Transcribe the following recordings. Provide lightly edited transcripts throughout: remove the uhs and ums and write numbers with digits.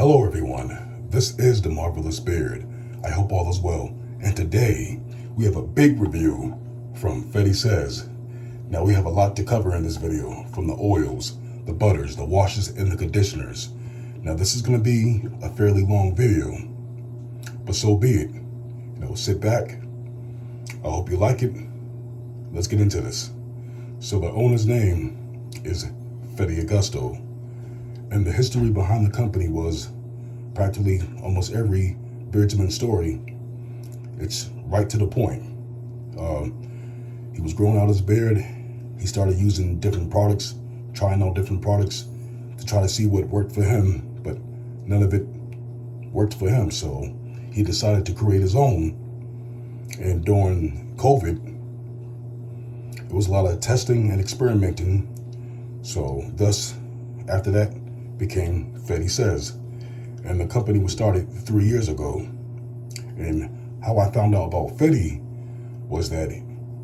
Hello everyone, this is The Marvelous Beard. I hope all is well. And today, we have a big review from Fetti Says. Now we have a lot to cover in this video, from the oils, the butters, the washes, and the conditioners. Now this is going to be a fairly long video, but so be it. Sit back. I hope you like it. Let's get into this. So the owner's name is Fetti Augusto. And the history behind the company was practically almost every beardsman story. It's right to the point. He was growing out his beard. He started using different products, trying out different products to try to see what worked for him, but none of it worked for him. So he decided to create his own. And during COVID, it was a lot of testing and experimenting. So thus, after that, became Fetti Says. And the company was started 3 years ago. And how I found out about Fetti was that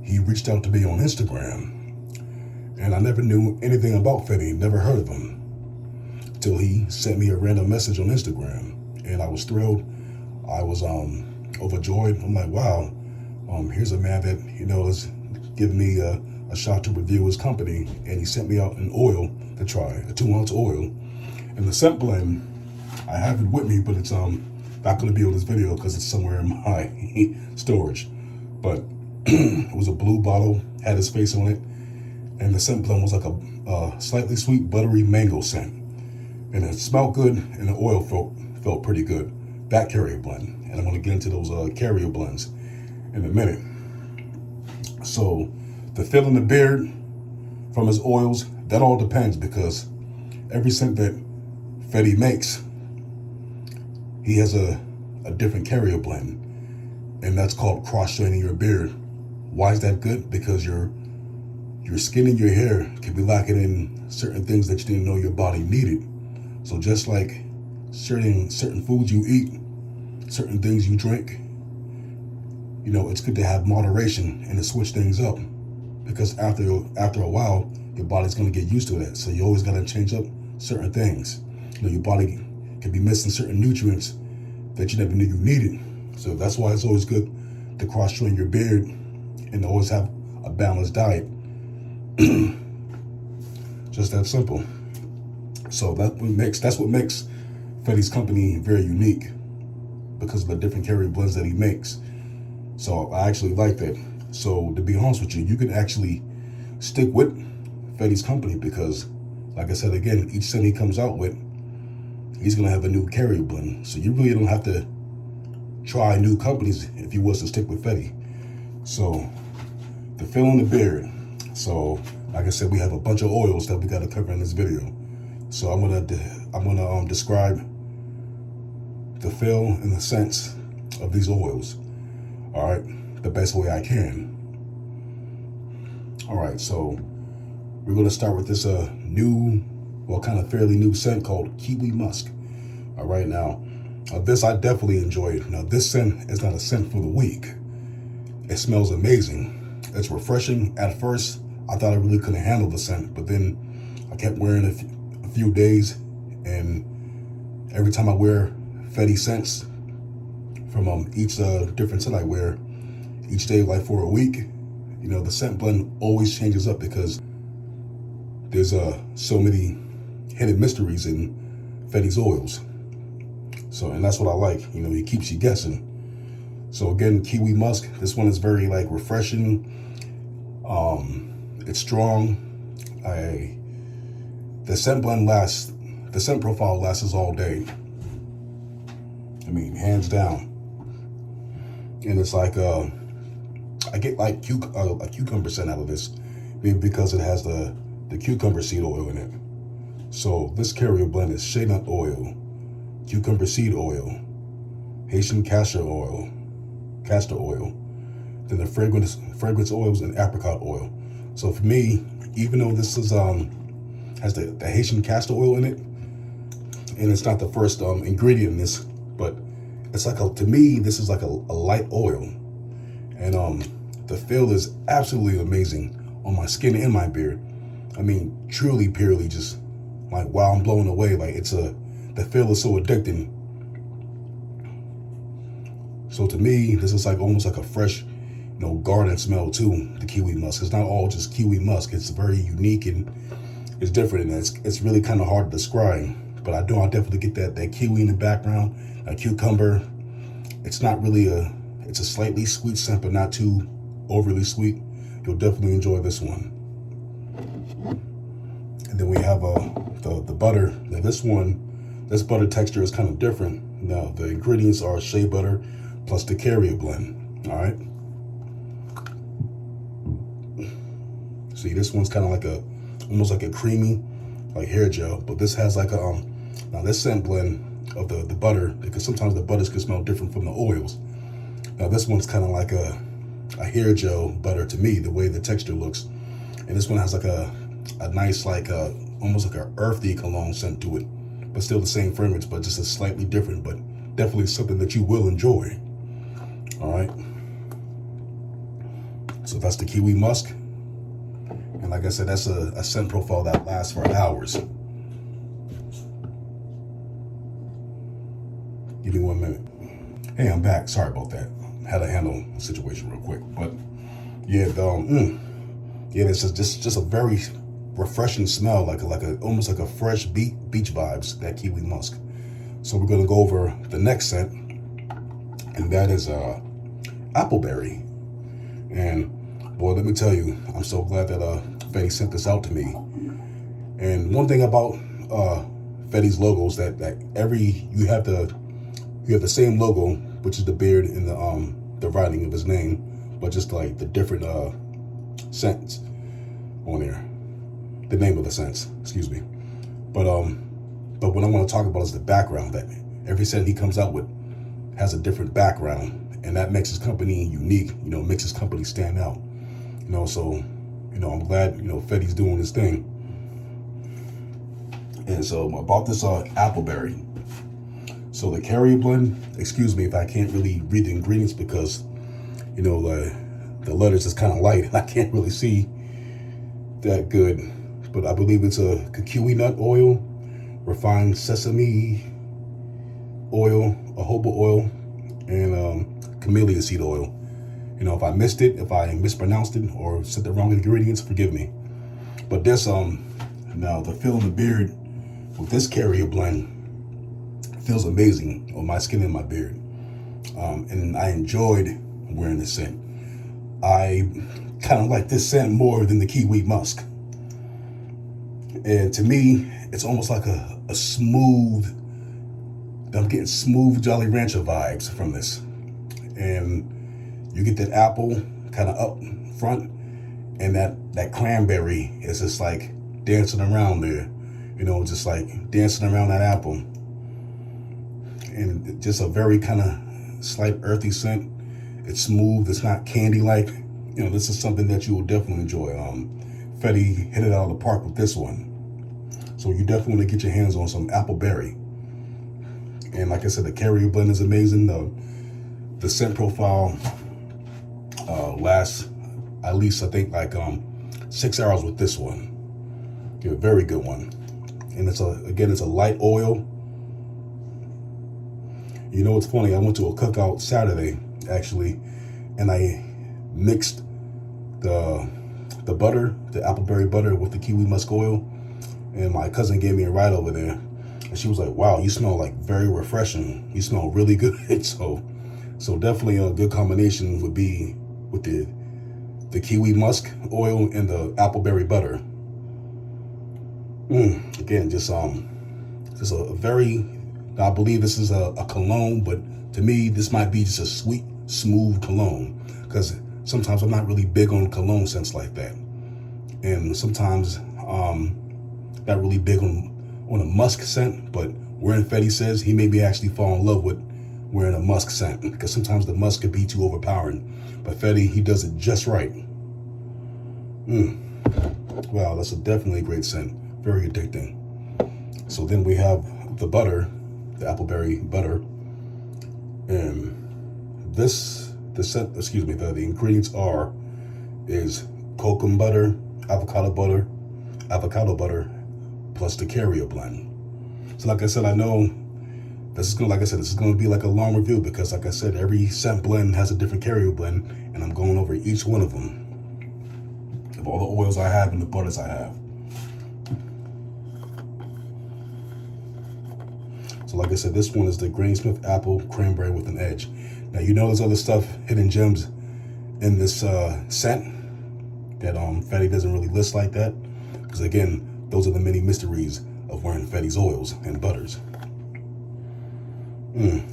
he reached out to me on Instagram. And I never knew anything about Fetti, never heard of him, till he sent me a random message on Instagram. And I was thrilled. I was overjoyed. I'm like, wow, here's a man that, is giving me a shot to review his company. And he sent me out an oil to try, a 2-ounce oil. And the scent blend, I have it with me, but it's not going to be on this video because it's somewhere in my storage. But it was a blue bottle, had his face on it, and the scent blend was like a slightly sweet, buttery mango scent. And it smelled good, and the oil felt pretty good. That carrier blend. And I'm going to get into those carrier blends in a minute. So the feel in the beard from his oils, that all depends, because every scent that Fetti makes, he has a different carrier blend, and that's called cross-straining your beard. Why is that good? Because your skin and your hair can be lacking in certain things that you didn't know your body needed. So just like certain foods you eat, certain things you drink, it's good to have moderation and to switch things up, because after a while, your body's going to get used to that. So you always got to change up certain things. Your body can be missing certain nutrients that you never knew you needed. So that's why it's always good to cross-train your beard and to always have a balanced diet. Just that simple. So that's what makes Fetti's company very unique, because of the different carrier blends that he makes. So I actually like that. So to be honest with you, you can actually stick with Fetti's company, because, like I said again, each scent he comes out with, he's going to have a new carrier blend. So you really don't have to try new companies if you was to stick with Fetti. So the feel in the beard. So like I said, we have a bunch of oils that we got to cover in this video. So I'm gonna describe the feel and the scents of these oils, all right, the best way I can. All right, so we're going to start with this kind of fairly new scent called Kiwi Musk. All right, now, this I definitely enjoyed. Now, this scent is not a scent for the weak. It smells amazing. It's refreshing. At first, I thought I really couldn't handle the scent, but then I kept wearing it a few days, and every time I wear Fetti scents from each different scent I wear each day, like for a week, the scent blend always changes up, because there's so many hidden mysteries in Fetti's oils. So, and that's what I like. He keeps you guessing. So again, Kiwi Musk. This one is very refreshing. It's strong. The scent blend lasts. The scent profile lasts all day. Hands down. And it's like I get like a cucumber scent out of this, maybe because it has the cucumber seed oil in it. So this carrier blend is shea nut oil, cucumber seed oil, Haitian castor oil, then the fragrance oils, and apricot oil. So for me, even though this is has the Haitian castor oil in it, and it's not the first ingredient in this, but it's like to me, this is like a light oil, and the feel is absolutely amazing on my skin and my beard. Truly, purely just like, wow, I'm blown away. Like, the feel is so addicting. So to me, this is like almost like a fresh, garden smell too. The kiwi musk. It's not all just kiwi musk. It's very unique and it's different, and it's really kind of hard to describe. But I definitely get that kiwi in the background, a cucumber. It's not really it's a slightly sweet scent, but not too overly sweet. You'll definitely enjoy this one. And then we have the butter. Now this butter texture is kind of different. Now the ingredients are shea butter plus the carrier blend. All right. See, this one's kind of like almost like a creamy, like hair gel, but this has like a now this scent blend of the butter, because sometimes the butters can smell different from the oils. Now this one's kind of like a hair gel butter to me, the way the texture looks, and this one has like a nice like almost like an earthy cologne scent to it, but still the same fragrance, but just a slightly different, but definitely something that you will enjoy. All right. So that's the kiwi musk. And like I said, that's a scent profile that lasts for hours. Give me 1 minute. Hey, I'm back. Sorry about that. Had to handle the situation real quick. But yeah, this is just a very refreshing smell, like almost like a fresh beach vibes, that kiwi musk. So we're gonna go over the next scent, and that is appleberry. And boy, let me tell you, I'm so glad that Fetti sent this out to me. And one thing about Fetti's logos that you have the same logo, which is the beard and the writing of his name, but just like the different scents on there, the name of the scents, excuse me. But what I want to talk about is the background. That every scent he comes out with has a different background, and that makes his company unique. Makes his company stand out. So, I'm glad, Fetti's doing his thing. And so about this appleberry. So the carrier blend, excuse me if I can't really read the ingredients because, the letters is kind of light. I can't really see that good. But I believe it's a kiwi nut oil, refined sesame oil, jojoba oil, and camellia seed oil. If I missed it, if I mispronounced it or said the wrong ingredients, forgive me. But this now the feel in the beard with this carrier blend feels amazing on my skin and my beard. And I enjoyed wearing this scent. I kind of like this scent more than the kiwi musk. And to me, it's almost like a smooth, I'm getting smooth Jolly Rancher vibes from this. And you get that apple kind of up front, and that cranberry is just like dancing around there, just like dancing around that apple. And just a very kind of slight earthy scent. It's smooth, it's not candy-like. This is something that you will definitely enjoy. Fetti hit it out of the park with this one. So you definitely want to get your hands on some appleberry. And like I said, the carrier blend is amazing. The scent profile lasts at least, I think, like 6 hours with this one. A very good one. And it's a light oil. It's funny, I went to a cookout Saturday actually, and I mixed the butter, the appleberry butter, with the kiwi musk oil, and my cousin gave me a ride over there, and she was like, wow, you smell like very refreshing, you smell really good. So definitely a good combination would be with the kiwi musk oil and the appleberry butter. Again, just a very, I believe this is a cologne, but to me, this might be just a sweet, smooth cologne, because sometimes I'm not really big on cologne scents like that. And sometimes not really big on a musk scent, but wearing Fetti Says, he made me actually fall in love with wearing a musk scent, because sometimes the musk could be too overpowering. But Fetti, he does it just right. Wow, that's definitely a great scent. Very addicting. So then we have the butter, the appleberry butter. And the ingredients is cocoa butter, avocado butter, plus the carrier blend. So like I said, I know this is gonna, like I said, this is gonna be like a long review because like I said, every scent blend has a different carrier blend, and I'm going over each one of them, of all the oils I have and the butters I have. So like I said, this one is the Granny Smith Apple Cranberry with an Edge. Now you know there's other stuff, hidden gems in this scent that Fetti doesn't really list like that, because again, those are the many mysteries of wearing Fetti's oils and butters.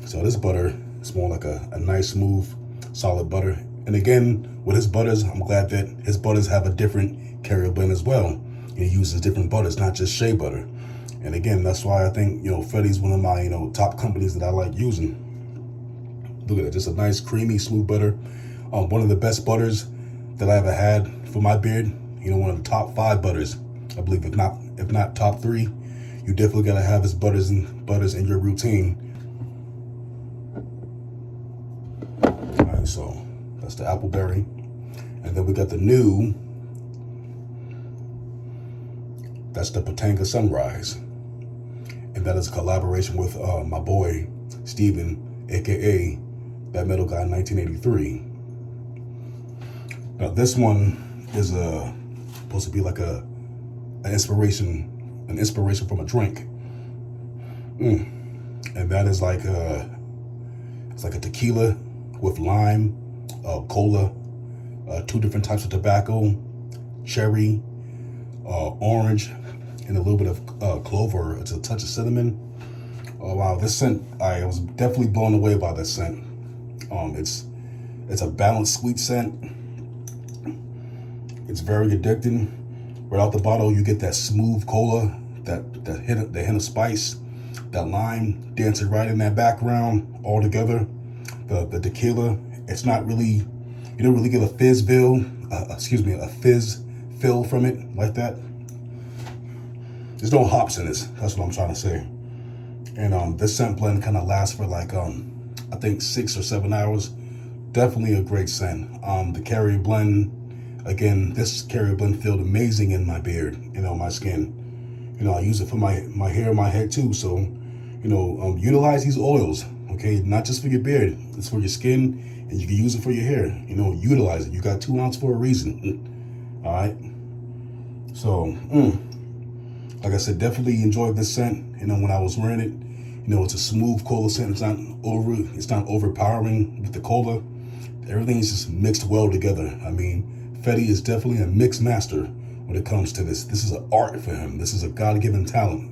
So this butter is more like a nice, smooth, solid butter. And again, with his butters, I'm glad that his butters have a different carrier blend as well. He uses different butters, not just shea butter. And again, that's why I think, Fetti's one of my, top companies that I like using. Look at it, just a nice, creamy, smooth butter. One of the best butters that I ever had for my beard. One of the top 5 butters, I believe, if not top 3. You definitely gotta have his butters in your routine. All right, so that's the appleberry, and then we got the new. That's the Botanga Sunrise, and that is a collaboration with my boy Steven, aka That Metal Guy 1983. Now this one is supposed to be like an inspiration from a drink, and that is like it's like a tequila with lime, cola, 2 different types of tobacco, cherry, orange, and a little bit of clover. It's a touch of cinnamon. Oh wow, this scent, I was definitely blown away by this scent. It's a balanced sweet scent. It's very addicting. Right out the bottle, you get that smooth cola, that hint of spice, that lime dancing right in that background all together. The tequila, it's not really, you don't really get a fizz feel from it like that. There's no hops in this. That's what I'm trying to say. And this scent blend kind of lasts for like I think 6 or 7 hours. Definitely a great scent. The carrier blend, again, this carrier blend felt amazing in my beard, my skin. I use it for my hair and my head too. So, utilize these oils, okay? Not just for your beard, it's for your skin, and you can use it for your hair. Utilize it. You got 2 ounces for a reason. All right. So, like I said, definitely enjoyed this scent. When I was wearing it, it's a smooth cola scent. It's not overpowering with the cola. Everything is just mixed well together. I mean, Fetti is definitely a mix master when it comes to this. This is an art for him. This is a God-given talent,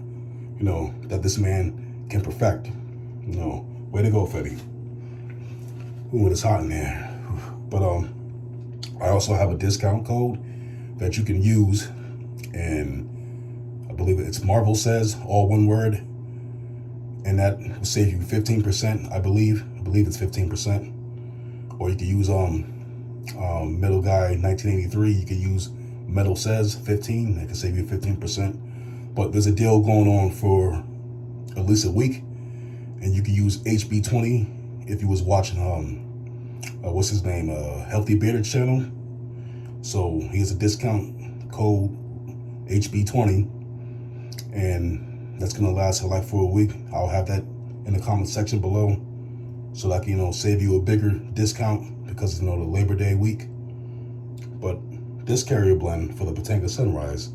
that this man can perfect. Way to go, Fetti. Ooh, it's hot in there. But I also have a discount code that you can use, and I believe it's Marvel Says, all one word, and that will save you 15%. I believe it's 15%. Or you can use Metal Guy 1983. You can use Metal Says 15. That can save you 15%. But there's a deal going on for at least a week, and you can use HB20 if you was watching what's his name, Healthy Bearded channel. So he has a discount code HB20, and that's gonna last for a week. I'll have that in the comment section below, so that I can save you a bigger discount because the Labor Day week. But this carrier blend for the Botanga Sunrise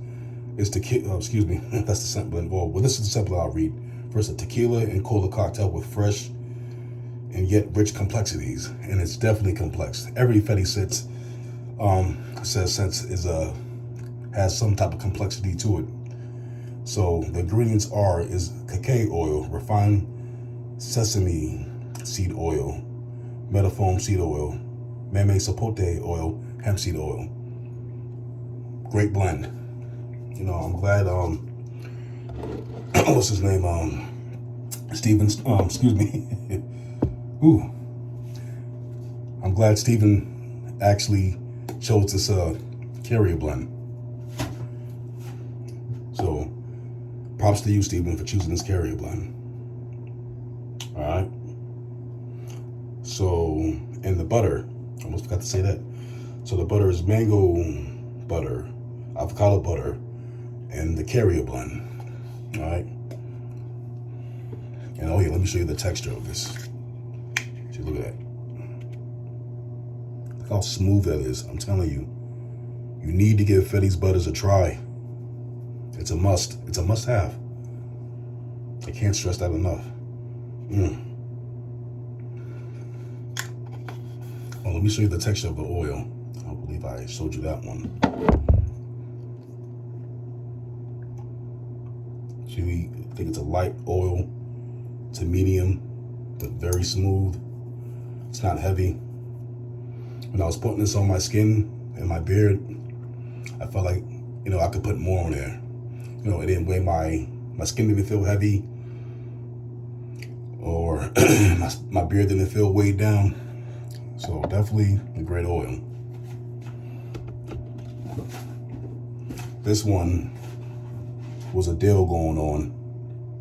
is that's the scent blend. Well, this is the scent blend I'll read. First, a tequila and cola cocktail with fresh and yet rich complexities, and it's definitely complex. Every Fetti scent has some type of complexity to it. So the ingredients is cacao oil, refined sesame seed oil, metafoam seed oil, meme sapote oil, hemp seed oil. Great blend. I'm glad what's his name? Steven, Ooh. I'm glad Steven actually chose this carrier blend. So props to you, Steven, for choosing this carrier blend. All right. So, and the butter, I almost forgot to say that. So the butter is mango butter, avocado butter, and the carrier blend. All right. And oh yeah, let me show you the texture of this. See, look at that. Look how smooth that is. I'm telling you, you need to give Fetti's butters a try. It's a must. It's a must-have. I can't stress that enough. Well, let me show you the texture of the oil. I believe I showed you that one. See, I think it's a light oil to medium, but very smooth. It's not heavy. When I was putting this on my skin and my beard, I felt like, I could put more on there. It didn't weigh my skin didn't feel heavy, or my beard didn't feel weighed down. So definitely a great oil. This one was a deal going on.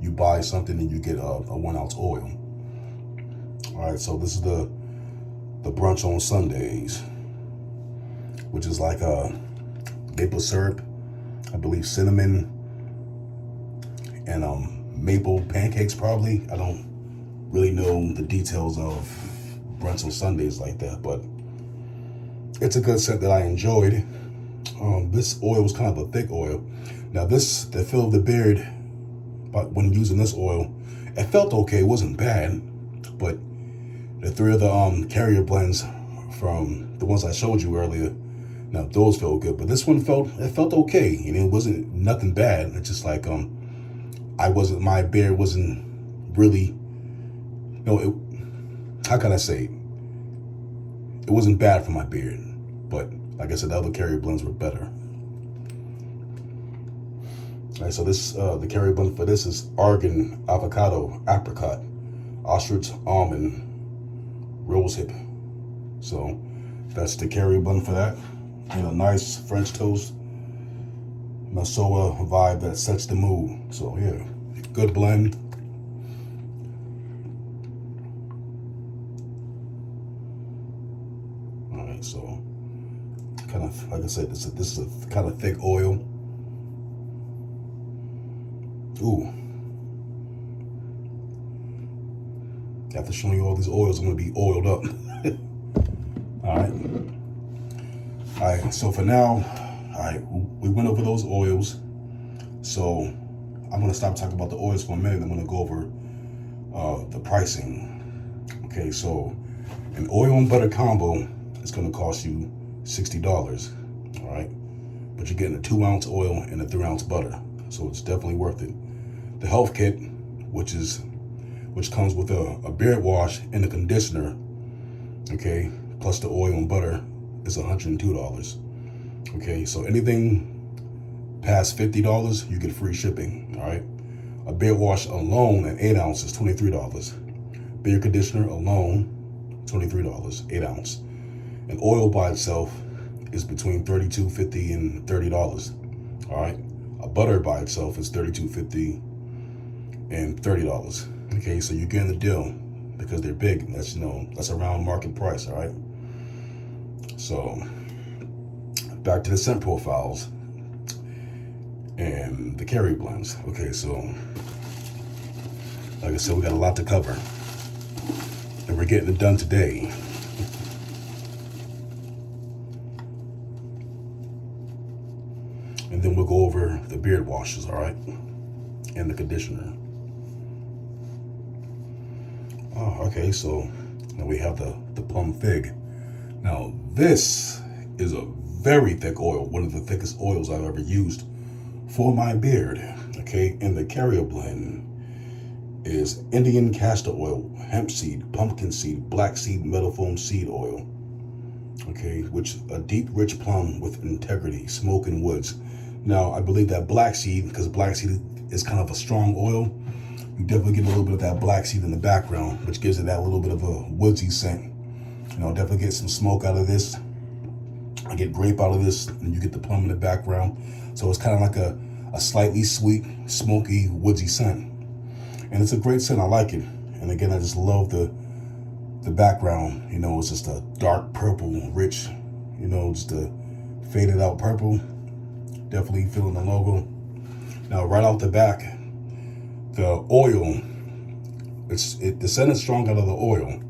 You buy something and you get a 1 ounce oil. All right, so this is the brunch on Sundays, which is like maple syrup, I believe cinnamon, and maple pancakes probably. I don't really know the details of brunch on Sundays like that, but it's a good scent that I enjoyed. This oil was kind of a thick oil. Now the feel of the beard, but when using this oil, it felt okay. It wasn't bad, but the 3 of the carrier blends from the ones I showed you earlier, now those felt good, but this one felt okay, and it wasn't nothing bad. It's just like my beard wasn't really, how can I say? It wasn't bad for my beard, but like I said, the other carrier blends were better. All right, so this the carrier blend for this is argan, avocado, apricot, ostrich, almond, rosehip. So that's the carrier blend for that. Nice French toast, Masoa vibe that sets the mood. So yeah, good blend. All right, so kind of like I said, this is a kind of thick oil. Ooh. After showing you all these oils, I'm gonna be oiled up. All right, so for now, we went over those oils. So I'm gonna stop talking about the oils for a minute. I'm gonna go over the pricing. Okay, so an oil and butter combo is gonna cost you $60, all right? But you're getting a 2 ounce oil and a 3 ounce butter. So it's definitely worth it. The health kit, which comes with a beard wash and a conditioner, okay, plus the oil and butter, is $102. Okay, so anything past $50, you get free shipping. All right, a beard wash alone at 8 ounces, $23. Beard conditioner alone, $23, 8 ounce. An oil by itself is between $32.50 and $30. All right, a butter by itself is $32.50 and $30. Okay, so you're getting the deal because they're big. That's around market price. All right. So back to the scent profiles and the carrier blends. Okay, so like I said, we got a lot to cover, and we're getting it done today. And then we'll go over the beard washes, all right, and the conditioner. Oh, okay, so now we have the plum fig. Now this is a very thick oil, one of the thickest oils I've ever used for my beard. Okay, and the carrier blend is Indian castor oil, hemp seed, pumpkin seed, black seed, metal foam seed oil. Okay, which a deep, rich plum with integrity, smoke and woods. Now I believe that black seed, because black seed is kind of a strong oil, you definitely get a little bit of that black seed in the background, which gives it that little bit of a woodsy scent. Definitely get some smoke out of this. I get grape out of this, and you get the plum in the background. So it's kind of like a slightly sweet, smoky, woodsy scent. And it's a great scent. I like it. And again, I just love the background. It's just a dark purple, rich, just a faded out purple. Definitely feeling the logo. Now, right out the back, the oil The scent is strong out of the oil.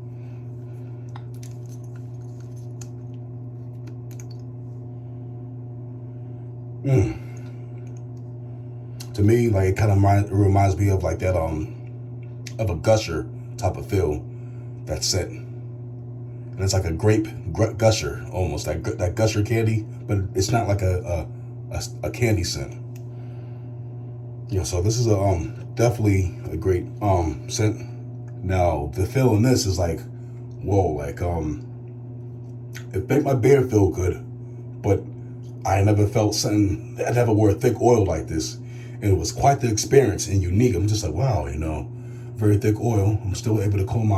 To me, like, it kind of reminds me of like that of a gusher type of feel. That scent, and it's like a grape gusher almost, that gusher candy, but it's not like a candy scent. So this is definitely a great scent. Now the feel in this is like, whoa, like it made my beard feel good, but I never felt something. I never wore a thick oil like this, and it was quite the experience and unique. I'm just like, wow, very thick oil. I'm still able to comb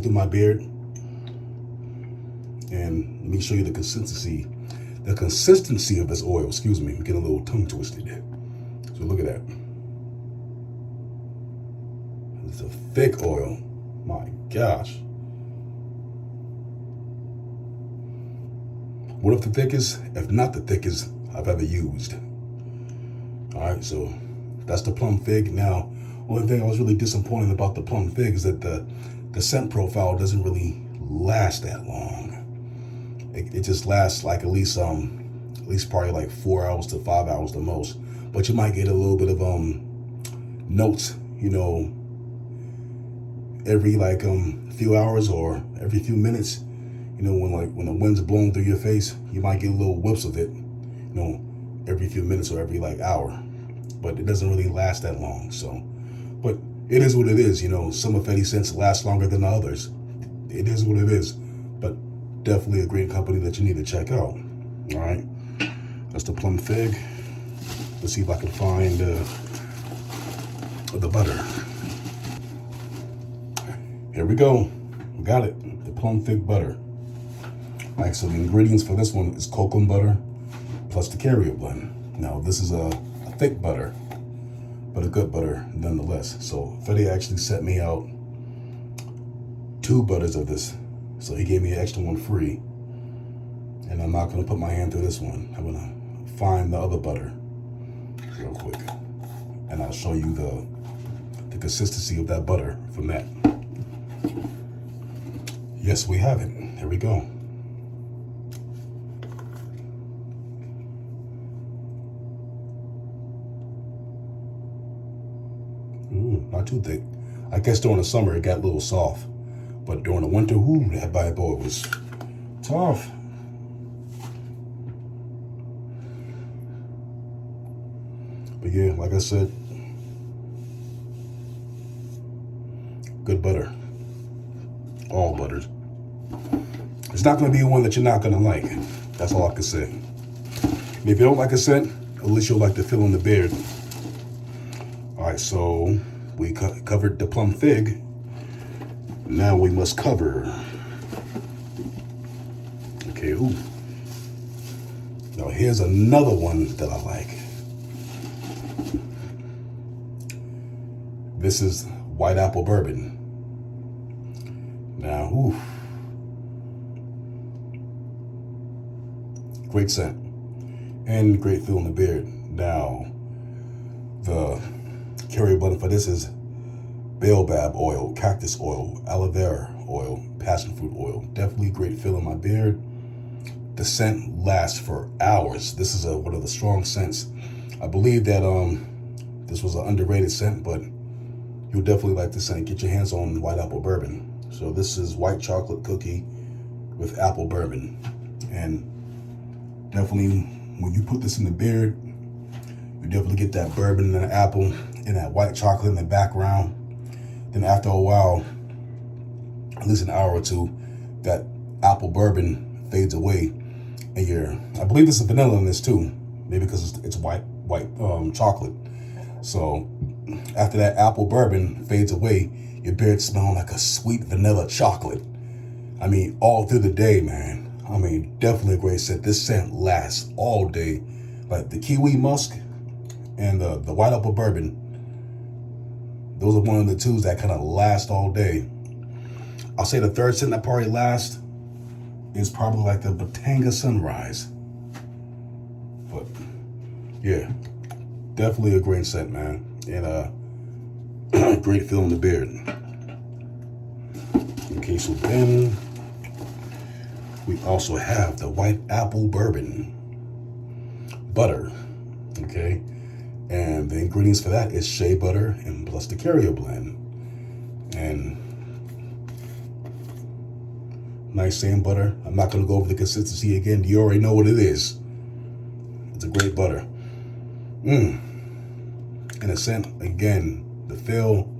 through my beard. And let me show you the consistency of this oil. Excuse me, I'm getting a little tongue twisted there. So look at that. It's a thick oil. My gosh. One of the thickest, if not the thickest, I've ever used. All right, so that's the plum fig. Now, only thing I was really disappointed about the plum fig is that the scent profile doesn't really last that long. It just lasts like at least probably like 4 hours to 5 hours the most. But you might get a little bit of notes, every like few hours or every few minutes. When the wind's blowing through your face, you might get little whips of it, every few minutes or every like hour. But it doesn't really last that long. So, but it is what it is. Some of Fetti scents last longer than the others. It is what it is. But definitely a great company that you need to check out. All right, that's the plum fig. Let's see if I can find the butter. Here we go. We got it. The plum fig butter. All right, so the ingredients for this one is cocoa butter plus the carrier blend. Now this is a thick butter, but a good butter nonetheless. So Fetti actually set me out 2 butters of this. So he gave me an extra one free. And I'm not gonna put my hand through this one. I'm gonna find the other butter real quick. And I'll show you the consistency of that butter from that. Yes, we have it. Here we go. Not too thick. I guess during the summer it got a little soft. But during the winter, that bad boy was tough. But yeah, like I said, good butter. All butters. It's not going to be one that you're not going to like. That's all I can say. And if you don't like a scent, at least you'll like the feel in the beard. All right, so we covered the plum fig. Now we must cover. Okay, Now here's another one that I like. This is white apple bourbon. Now, great scent and great feel in the beard. Now, the carrier blend for this is baobab oil, cactus oil, aloe vera oil, passion fruit oil. Definitely great feel in my beard. The scent lasts for hours. This is one of the strong scents. I believe that this was an underrated scent, but you'll definitely like this scent. Get your hands on white apple bourbon. So this is white chocolate cookie with apple bourbon. And definitely when you put this in the beard, you definitely get that bourbon and the apple and that white chocolate in the background. Then after a while, at least an hour or two, that apple bourbon fades away. And I believe this is vanilla in this too, maybe because it's white chocolate. So after that apple bourbon fades away, your beard smells like a sweet vanilla chocolate. I mean, all through the day, man. I mean, definitely a great scent. This scent lasts all day. Like the kiwi musk and the white apple bourbon, those are one of the twos that kind of last all day. I'll say the third scent that probably lasts is probably like the Batanga Sunrise. But yeah, definitely a great scent, man. And great feel in the beard. Okay, so then we also have the white apple bourbon butter. Okay, and the ingredients for that is shea butter and plus the carrier blend. And nice same butter. I'm not going to go over the consistency again. You already know what it is. It's a great butter. And the scent, again, the feel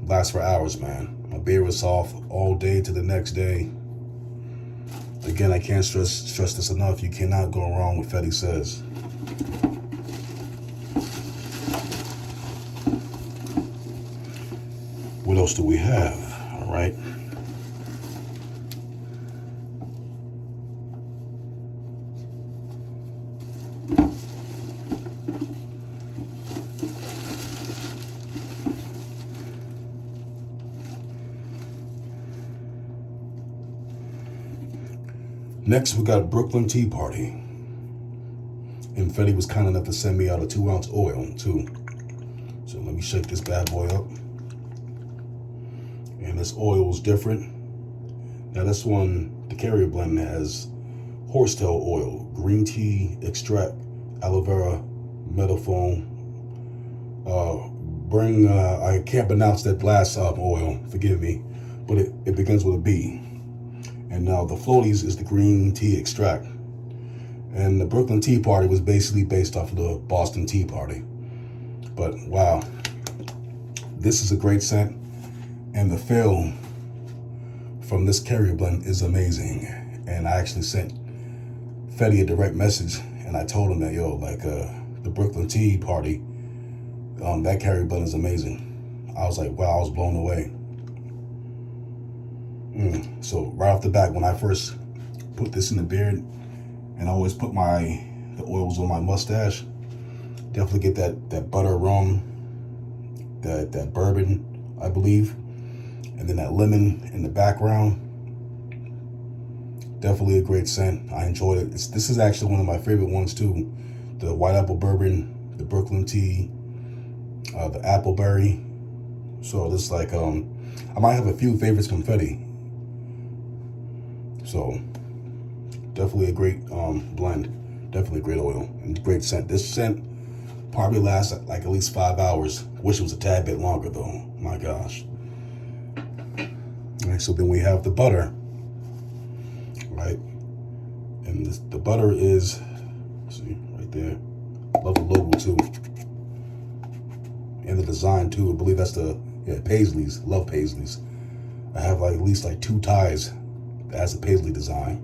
lasts for hours, man. My beard was soft all day to the next day. Again, I can't stress this enough. You cannot go wrong with Fetti Says. What else do we have? All right. Next, we got Brooklyn Tea Party. And Fetti was kind enough to send me out a 2-ounce oil, too. So let me shake this bad boy up. And this oil is different. Now this one, the carrier blend, has horsetail oil, green tea extract, aloe vera, meadowfoam. I can't pronounce that last oil, forgive me, but it begins with a B. And now the floaties is the green tea extract. And the Brooklyn Tea Party was basically based off of the Boston Tea Party. But wow, this is a great scent. And the feel from this carrier blend is amazing. And I actually sent Fetti a direct message and I told him that, yo, like the Brooklyn Tea Party, that carrier blend is amazing. I was like, wow, I was blown away. So right off the bat, when I first put this in the beard, and I always put the oils on my mustache, definitely get that butter rum, that bourbon, I believe, and then that lemon in the background. Definitely a great scent. I enjoyed it. This is actually one of my favorite ones too. The white apple bourbon, the Brooklyn tea, the appleberry. So this like I might have a few favorites from Fetti. So definitely a great blend. Definitely a great oil and great scent. This scent probably lasts like at least 5 hours. Wish it was a tad bit longer though. My gosh. All right, so then we have the butter, right? And the butter is, see right there. Love the logo too, and the design too. I believe that's the Paisleys. Love Paisleys. I have like at least like 2 ties that has a Paisley design.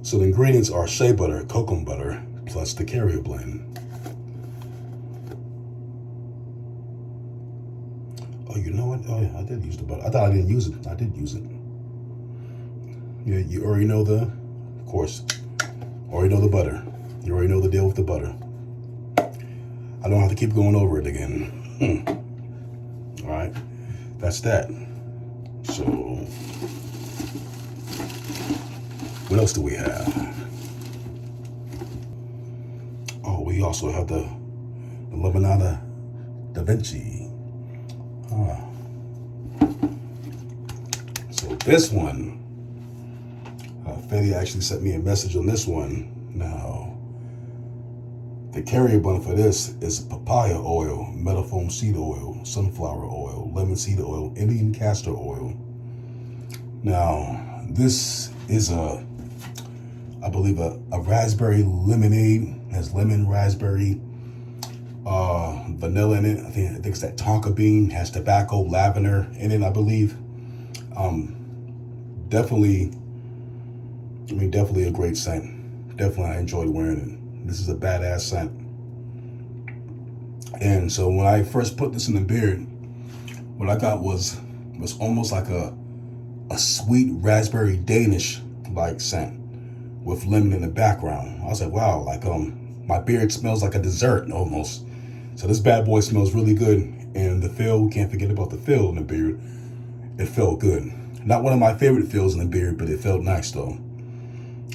So the ingredients are shea butter, cocoa butter, plus the carrier blend. Oh, you know what? Oh, yeah, I did use the butter. I thought I didn't use it. I did use it. Yeah, you already know of course, already know the butter. You already know the deal with the butter. I don't have to keep going over it again. All right, that's that. So, what else do we have? Oh, we also have the Lemonada Da Vinci. So this one, Fetti actually sent me a message on this one. Now, the carrier blend for this is papaya oil, meadowfoam seed oil, sunflower oil, lemon seed oil, Indian castor oil. Now, this is I believe a raspberry lemonade. It has lemon, raspberry, vanilla in it. I think it's that tonka bean. Has tobacco, lavender in it, I believe. Definitely a great scent. Definitely, I enjoyed wearing it. This is a badass scent. And so when I first put this in the beard, what I got was almost like a sweet raspberry Danish like scent with lemon in the background. I was like, wow, like my beard smells like a dessert almost. So this bad boy smells really good. And the feel, we can't forget about the feel in the beard. It felt good. Not one of my favorite feels in the beard, but it felt nice though.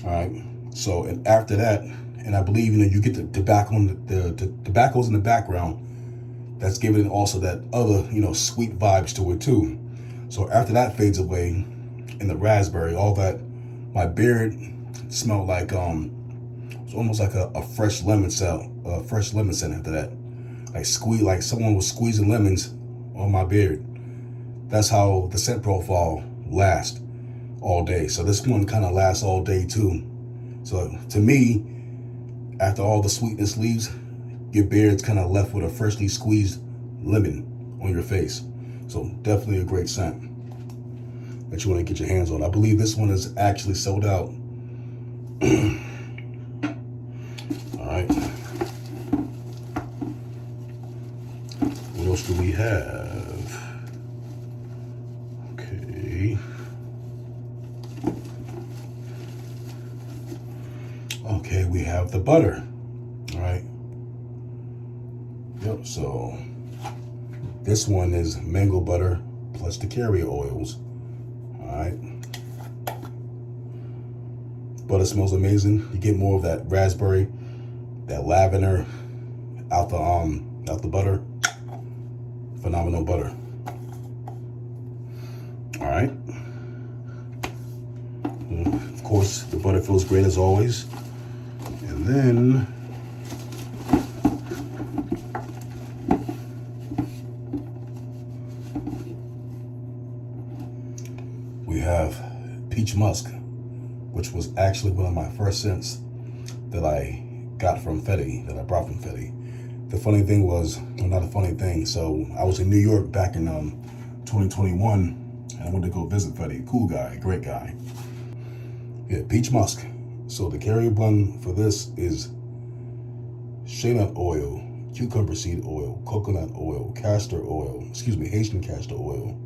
All right. So, and after that, and I believe, you get the tobacco, the tobacco's in the background. That's giving it also that other, sweet vibes to it too. So after that fades away, and the raspberry, all that, my beard smelled like it's almost like a fresh lemon scent, after that. Like someone was squeezing lemons on my beard. That's how the scent profile lasts all day. So this one kind of lasts all day too. So to me, after all the sweetness leaves, your beard's kind of left with a freshly squeezed lemon on your face. So definitely a great scent that you want to get your hands on. I believe this one is actually sold out. All right. What else do we have? Okay. Okay, we have the butter. All right. Yep, so this one is mango butter plus the carrier oils. All right. Butter smells amazing. You get more of that raspberry, that lavender out the butter. Phenomenal butter. All right. Of course, the butter feels great as always. And then we have peach musk, which was actually one of my first scents that I got from Fetti, that I brought from Fetti. The funny thing was, well, not a funny thing, so I was in New York back in 2021, and I went to go visit Fetti. Cool guy, great guy. Yeah, peach musk. So the carrier blend for this is shea nut oil, cucumber seed oil, coconut oil, Haitian castor oil,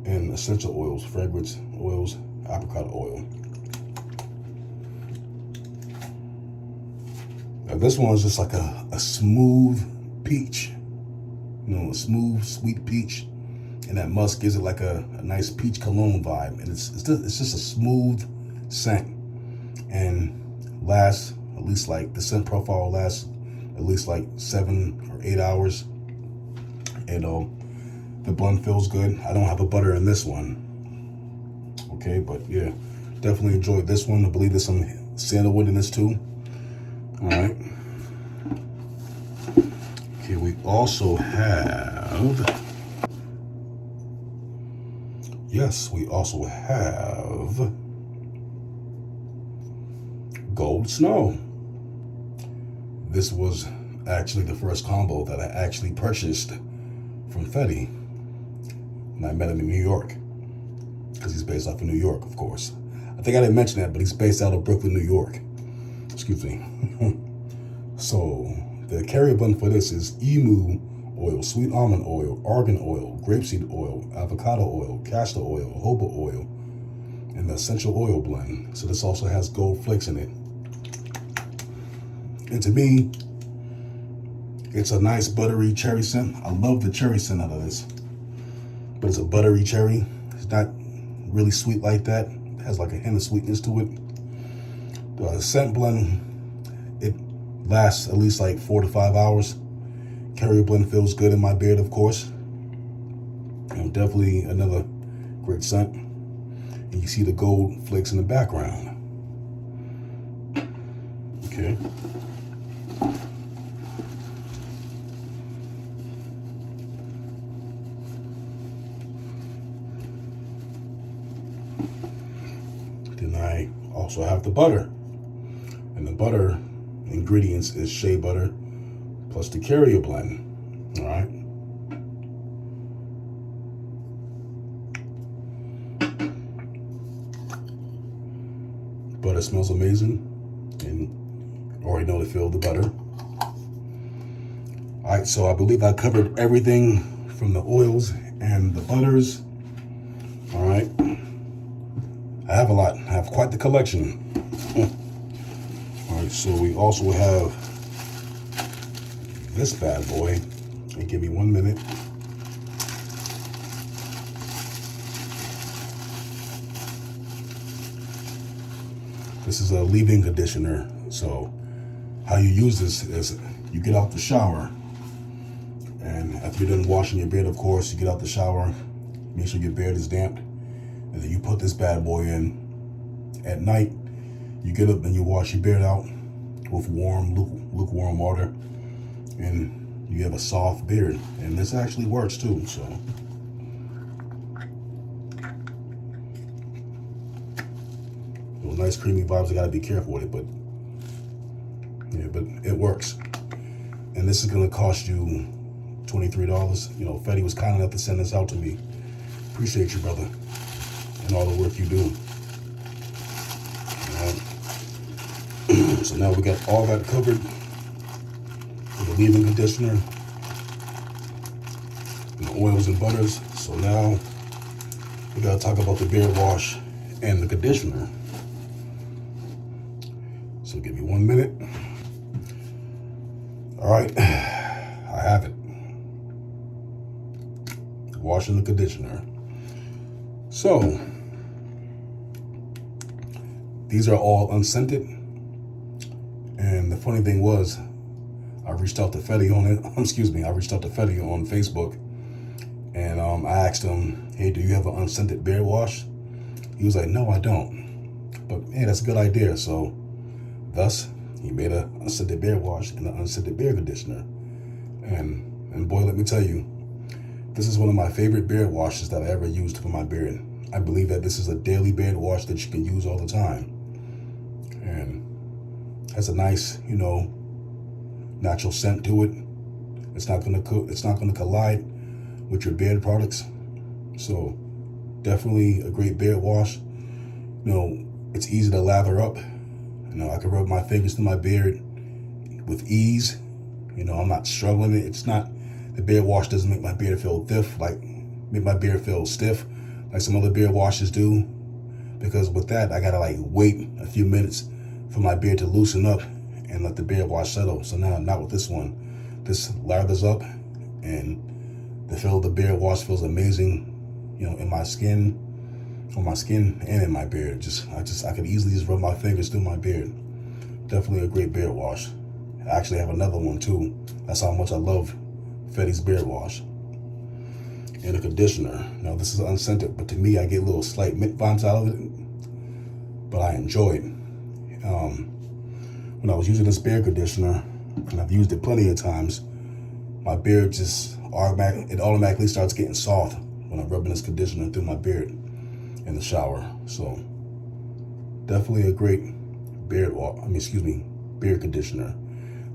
and essential oils, fragrance oils, apricot oil. Now this one is just like a smooth peach, a smooth, sweet peach, and that musk gives it like a nice peach cologne vibe, and it's just a smooth scent, and lasts at least like the scent profile lasts at least like 7 or 8 hours, and the blend feels good. I don't have a butter in this one, okay, but yeah, definitely enjoyed this one. I believe there's some sandalwood in this too. All right. Okay, we also have, Gold Snow. This was actually the first combo that I actually purchased from Fetti when I met him in New York, because he's based off of New York, of course. I think I didn't mention that, but he's based out of Brooklyn, New York. Excuse me. So the carrier blend for this is emu oil, sweet almond oil, argan oil, grapeseed oil, avocado oil, castor oil, jojoba oil, and the essential oil blend. So this also has gold flakes in it. And to me, it's a nice buttery cherry scent. I love the cherry scent out of this, but it's a buttery cherry. It's not really sweet like that. It has like a hint of sweetness to it. The scent blend, it lasts at least like 4 to 5 hours. Carrier blend feels good in my beard, of course. And definitely another great scent. And you see the gold flakes in the background. Okay. Then I also have the butter. And the butter ingredients is shea butter plus the carrier blend. All right. Butter smells amazing, and already know to feel the butter. All right, so I believe I covered everything from the oils and the butters. All right. I have a lot. I have quite the collection. All right, so we also have this bad boy. And give me 1 minute. This is a leave-in conditioner. So how you use this is you get out the shower, and after you're done washing your beard, of course, you get out the shower, make sure your beard is damp. And then you put this bad boy in at night. You get up and you wash your beard out with lukewarm water, and you have a soft beard. And this actually works too. So nice creamy vibes. I gotta be careful with it, but yeah, but it works. And this is gonna cost you $23. You know, Fetti was kind enough to send this out to me. Appreciate you, brother, and all the work you do. So now we got all that covered with the leave-in conditioner and the oils and butters. So now we gotta talk about the beard wash and the conditioner. So give me 1 minute. All right, I have it. Washing the conditioner. So these are all unscented. And the funny thing was, I reached out to Fetti on it. I reached out to Fetti on Facebook, and I asked him, "Hey, do you have an unscented beard wash?" He was like, "No, I don't." But hey, that's a good idea. So, thus, he made an unscented beard wash and an unscented beard conditioner. And boy, let me tell you, this is one of my favorite beard washes that I ever used for my beard. I believe that this is a daily beard wash that you can use all the time, and has a nice, you know, natural scent to it. It's not gonna collide with your beard products. So definitely a great beard wash. You know, it's easy to lather up. You know, I can rub my fingers through my beard with ease. You know, I'm not struggling. The beard wash doesn't make my beard feel stiff, like some other beard washes do. Because with that, I gotta like wait a few minutes for my beard to loosen up and let the beard wash settle. So now, not with this one. This lathers up, and the feel of the beard wash feels amazing. You know, on my skin and in my beard. I could easily just rub my fingers through my beard. Definitely a great beard wash. I actually have another one too. That's how much I love Fetti's beard wash. And a conditioner. Now this is unscented, but to me, I get little slight mint vibes out of it. But I enjoy it. When I was using this beard conditioner, and I've used it plenty of times, my beard automatically starts getting soft when I'm rubbing this conditioner through my beard in the shower. So definitely a great beard conditioner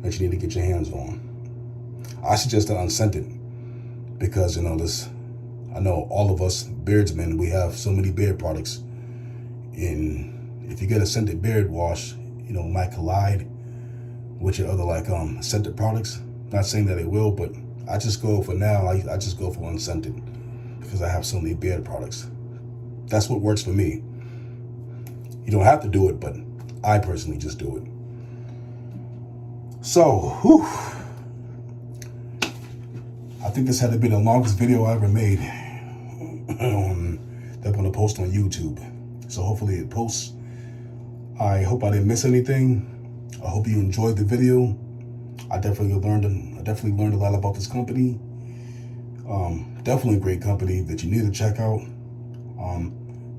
that you need to get your hands on. I suggest the unscented because, you know, I know all of us beardsmen, we have so many beard products, and if you get a scented beard wash, you know, it might collide with your other scented products. Not saying that it will, but I just go for unscented because I have so many beard products. That's what works for me. You don't have to do it, but I personally just do it. So, I think this had to be the longest video I ever made that I'm going to post on YouTube. So hopefully it posts. I hope I didn't miss anything. I hope you enjoyed the video. I definitely learned a lot about this company. Definitely a great company that you need to check out.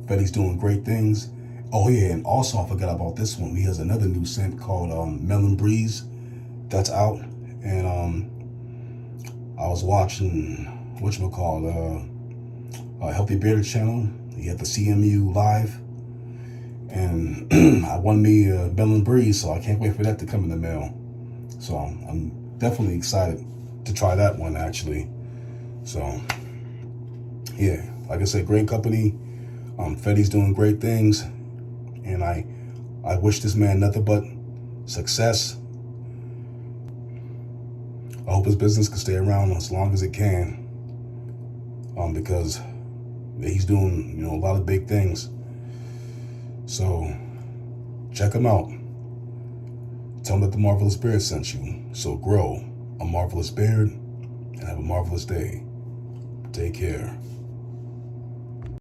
Fetti's doing great things. Oh yeah, and also I forgot about this one. He has another new scent called Melon Breeze that's out. And I was watching Healthy Bearded channel. He had the CMU live, and I won me a Melon Breeze, so I can't wait for that to come in the mail. So I'm definitely excited to try that one actually. So yeah, like I said, great company. Fetti's doing great things, and I wish this man nothing but success. I hope his business can stay around as long as it can, because he's doing, you know, a lot of big things. So check him out. Tell him that the Marvelous Beard sent you. So grow a marvelous beard and have a marvelous day. Take care.